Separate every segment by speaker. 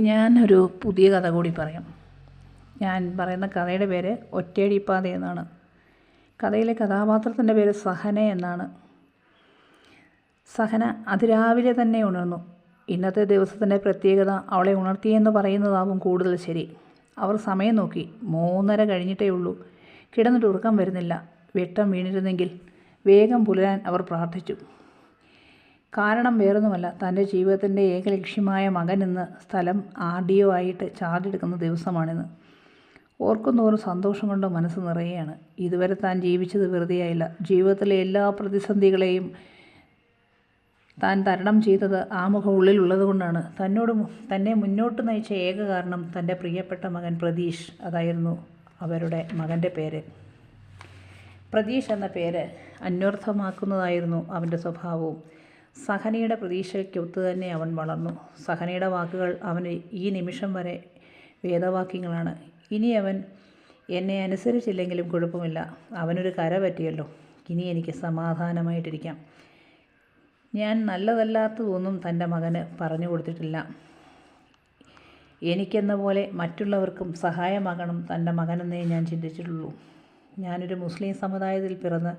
Speaker 1: ഞാനൊരു പുതിയ കഥ കൂടി പറയാം. ഞാൻ പറയുന്ന കഥയുടെ പേര് ഒറ്റയടിപ്പാത എന്നാണ്. കഥയിലെ കഥാപാത്രത്തിൻ്റെ പേര് സഹന എന്നാണ്. സഹന അതിരാവിലെ തന്നെ ഉണർന്നു. ഇന്നത്തെ ദിവസത്തിൻ്റെ പ്രത്യേകത അവളെ ഉണർത്തിയെന്ന് പറയുന്നതാവും കൂടുതൽ ശരി. അവർ സമയം നോക്കി. 3:30 കഴിഞ്ഞിട്ടേ ഉള്ളൂ. കിടന്നിട്ട് ഉറക്കം വരുന്നില്ല. വെട്ടം വീണിരുന്നെങ്കിൽ. വേഗം പുലരാൻ അവർ പ്രാർത്ഥിച്ചു. കാരണം വേറൊന്നുമല്ല, തൻ്റെ ജീവിതത്തിൻ്റെ ഏക ലക്ഷ്യമായ മകൻ ഇന്ന് സ്ഥലം RDO ആയിട്ട് ചാർജ് എടുക്കുന്ന ദിവസമാണിന്ന്. ഓർക്കുന്നോറും സന്തോഷം കൊണ്ട് മനസ്സ് നിറയുകയാണ്. ഇതുവരെ താൻ ജീവിച്ചത് വെറുതെയായില്ല. ജീവിതത്തിലെ എല്ലാ പ്രതിസന്ധികളെയും താൻ തരണം ചെയ്തത് ആമുഖം ഉള്ളിലുള്ളത് കൊണ്ടാണ്. തന്നെ മുന്നോട്ട് നയിച്ച ഏക കാരണം തൻ്റെ പ്രിയപ്പെട്ട മകൻ പ്രതീഷ്. അതായിരുന്നു അവരുടെ മകൻ്റെ പേര്. പ്രതീഷ് എന്ന പേര് അന്വർത്ഥമാക്കുന്നതായിരുന്നു അവൻ്റെ സ്വഭാവവും. സഹനയുടെ പ്രതീക്ഷയ്ക്കൊത്തു തന്നെ അവൻ വളർന്നു. സഹനയുടെ വാക്കുകൾ അവന് ഈ നിമിഷം വരെ വേദവാക്യങ്ങളാണ്. ഇനി അവൻ എന്നെ അനുസരിച്ചില്ലെങ്കിലും കുഴപ്പമില്ല. അവനൊരു കര പറ്റിയല്ലോ. ഇനി എനിക്ക് സമാധാനമായിട്ടിരിക്കാം. ഞാൻ നല്ലതല്ലാത്തതൊന്നും തൻ്റെ മകന് പറഞ്ഞു കൊടുത്തിട്ടില്ല. എനിക്കെന്ന പോലെ മറ്റുള്ളവർക്കും സഹായമാകണം തൻ്റെ മകനെന്നേ ഞാൻ ചിന്തിച്ചിട്ടുള്ളൂ. ഞാനൊരു മുസ്ലിം സമുദായത്തിൽ പിറന്ന്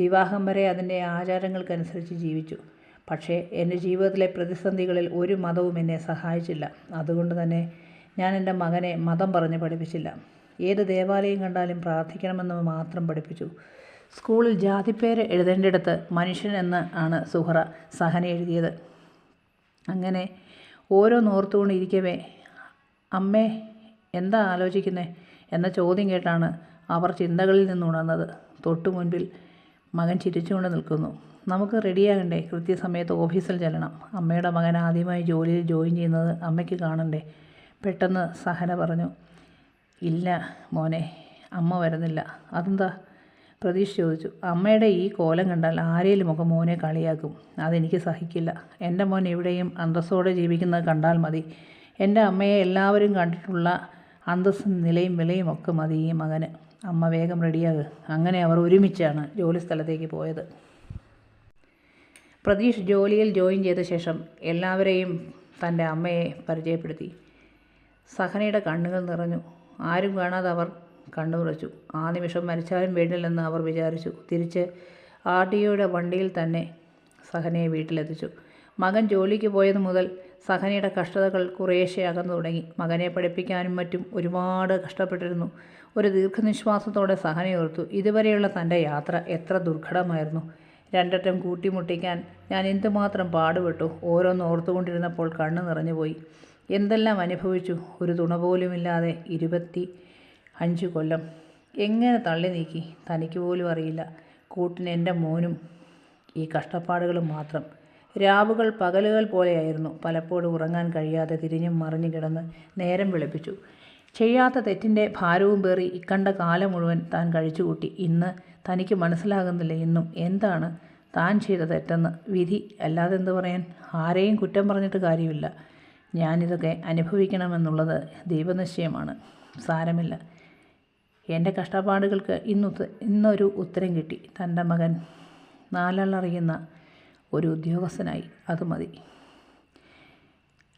Speaker 1: വിവാഹം വരെ അതിൻ്റെ ആചാരങ്ങൾക്കനുസരിച്ച് ജീവിച്ചു. പക്ഷേ എൻ്റെ ജീവിതത്തിലെ പ്രതിസന്ധികളിൽ ഒരു മതവും എന്നെ സഹായിച്ചില്ല. അതുകൊണ്ട് തന്നെ ഞാൻ എൻ്റെ മകനെ മതം പറഞ്ഞ് പഠിപ്പിച്ചില്ല. ഏത് ദേവാലയം കണ്ടാലും പ്രാർത്ഥിക്കണമെന്ന് മാത്രം പഠിപ്പിച്ചു. സ്കൂളിൽ ജാതിപ്പേര് എഴുതേണ്ടിടത്ത് മനുഷ്യൻ എന്ന് ആണ് സഹന എഴുതിയത്. അങ്ങനെ ഓരോന്നോർത്തുകൊണ്ടിരിക്കവേ അമ്മേ എന്താ ആലോചിക്കുന്നേ എന്ന ചോദ്യം കേട്ടാണ് അവർ ചിന്തകളിൽ നിന്നുണർന്നത്. തൊട്ടു മുൻപിൽ മകൻ ചിരിച്ചുകൊണ്ട് നിൽക്കുന്നു. നമുക്ക് റെഡിയാകണ്ടേ? കൃത്യസമയത്ത് ഓഫീസിൽ ചെല്ലണം. അമ്മയുടെ മകൻ ആദ്യമായി ജോലിയിൽ ജോയിൻ ചെയ്യുന്നത് അമ്മയ്ക്ക് കാണണ്ടേ? പെട്ടെന്ന് സഹന പറഞ്ഞു. ഇല്ല മോനെ, അമ്മ വരുന്നില്ല. അതെന്താ? പ്രതീഷ് ചോദിച്ചു. അമ്മയുടെ ഈ കോലം കണ്ടാൽ ആരേലുമൊക്കെ മോനെ കളിയാക്കും. അതെനിക്ക് സഹിക്കില്ല. എൻ്റെ മോൻ എവിടെയും അന്തസ്സോടെ ജീവിക്കുന്നത് കണ്ടാൽ മതി. എൻ്റെ അമ്മയെ എല്ലാവരും കണ്ടിട്ടുള്ള അന്തസ്സും നിലയും വിലയും ഒക്കെ മതി ഈ മകന്. അമ്മ വേഗം റെഡിയാകുക. അങ്ങനെ അവർ ഒരുമിച്ചാണ് ജോലി സ്ഥലത്തേക്ക് പോയത്. പ്രതീഷ് ജോലിയിൽ ജോയിൻ ചെയ്ത ശേഷം എല്ലാവരെയും തൻ്റെ അമ്മയെ പരിചയപ്പെടുത്തി. സഹനയുടെ കണ്ണുകൾ നിറഞ്ഞു. ആരും കാണാതെ അവർ കണ്ണുറച്ചു. ആ നിമിഷം മരിച്ചാലും വേണ്ടില്ലെന്ന് അവർ വിചാരിച്ചു. തിരിച്ച് RDOയുടെ വണ്ടിയിൽ തന്നെ സഹനയെ വീട്ടിലെത്തിച്ചു. മകൻ ജോലിക്ക് പോയത് മുതൽ സഹനയുടെ കഷ്ടതകൾ കുറേശ്ശെ അകന്നു തുടങ്ങി. മകനെ പഠിപ്പിക്കാനും മറ്റും ഒരുപാട് കഷ്ടപ്പെട്ടിരുന്നു. ഒരു ദീർഘനിശ്വാസത്തോടെ സഹന ഓർത്തു. ഇതുവരെയുള്ള തൻ്റെ യാത്ര എത്ര ദുർഘടമായിരുന്നു. രണ്ടറ്റം കൂട്ടിമുട്ടിക്കാൻ ഞാൻ എന്തുമാത്രം പാടുപെട്ടു. ഓരോന്ന് ഓർത്തുകൊണ്ടിരുന്നപ്പോൾ കണ്ണ് നിറഞ്ഞുപോയി. എന്തെല്ലാം അനുഭവിച്ചു. ഒരു തുണ പോലുമില്ലാതെ 25 കൊല്ലം എങ്ങനെ തള്ളി നീക്കി തനിക്ക് പോലും അറിയില്ല. കൂട്ടിന് എൻ്റെ മോനും ഈ കഷ്ടപ്പാടുകളും മാത്രം. രാവുകൾ പകലുകൾ പോലെയായിരുന്നു. പലപ്പോഴും ഉറങ്ങാൻ കഴിയാതെ തിരിഞ്ഞും മറിഞ്ഞു കിടന്ന് നേരം വെളുപ്പിച്ചു. ചെയ്യാത്ത തെറ്റിൻ്റെ ഭാരവും പേറി ഇക്കണ്ട കാലം മുഴുവൻ താൻ കഴിച്ചുകൂട്ടി. ഇന്ന് തനിക്ക് മനസ്സിലാകുന്നില്ല ഇന്നും എന്താണ് താൻ ചെയ്ത തെറ്റെന്ന്. വിധി അല്ലാതെ എന്ത് പറയാൻ? ആരെയും കുറ്റം പറഞ്ഞിട്ട് കാര്യമില്ല. ഞാനിതൊക്കെ അനുഭവിക്കണമെന്നുള്ളത് ദൈവനിശ്ചയമാണ്. സാരമില്ല. എൻ്റെ കഷ്ടപ്പാടുകൾക്ക് ഇന്നൊരു ഉത്തരം കിട്ടി. തൻ്റെ മകൻ നാലാളറിയുന്ന ഒരു ഉദ്യോഗസ്ഥനായി. അത് മതി.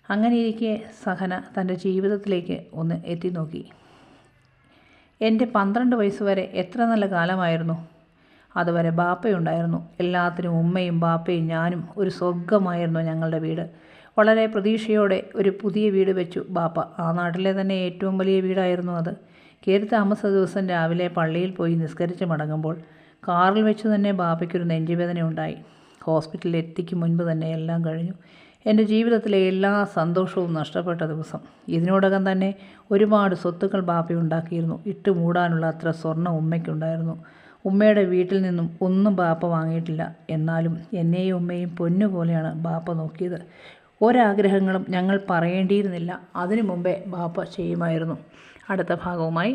Speaker 1: അങ്ങനെയിരിക്കെ സഹന തൻ്റെ ജീവിതത്തിലേക്ക് ഒന്ന് എത്തി നോക്കി. എൻ്റെ 12 വയസ്സ് വരെ എത്ര നല്ല കാലമായിരുന്നു. അതുവരെ ബാപ്പയുണ്ടായിരുന്നു. എല്ലാത്തിനും ഉമ്മയും ബാപ്പയും ഞാനും. ഒരു സ്വർഗമായിരുന്നു ഞങ്ങളുടെ വീട്. വളരെ പ്രതീക്ഷയോടെ ഒരു പുതിയ വീട് വെച്ചു ബാപ്പ. ആ നാട്ടിലെ തന്നെ ഏറ്റവും വലിയ വീടായിരുന്നു അത്. കയറി താമസ ദിവസം രാവിലെ പള്ളിയിൽ പോയി നിസ്കരിച്ച് മടങ്ങുമ്പോൾ കാറിൽ വെച്ച് തന്നെ ബാപ്പയ്ക്കൊരു നെഞ്ചുവേദന ഉണ്ടായി. ഹോസ്പിറ്റലിൽ എത്തിക്കും മുൻപ് തന്നെ എല്ലാം കഴിഞ്ഞു. എൻ്റെ ജീവിതത്തിലെ എല്ലാ സന്തോഷവും നഷ്ടപ്പെട്ട ദിവസം. ഇതിനോടകം തന്നെ ഒരുപാട് സ്വത്തുക്കൾ ബാപ്പയുണ്ടാക്കിയിരുന്നു. ഇട്ട് മൂടാനുള്ള അത്ര സ്വർണ്ണം ഉമ്മയ്ക്കുണ്ടായിരുന്നു. ഉമ്മയുടെ വീട്ടിൽ നിന്നും ഒന്നും ബാപ്പ വാങ്ങിയിട്ടില്ല. എന്നാലും എന്നെയും ഉമ്മയും പൊന്നുപോലെയാണ് ബാപ്പ നോക്കിയത്. ഒരാഗ്രഹങ്ങളും ഞങ്ങൾ പറയേണ്ടിയിരുന്നില്ല. അതിനു മുമ്പേ ബാപ്പ ചെയ്യുമായിരുന്നു. അടുത്ത ഭാഗവുമായി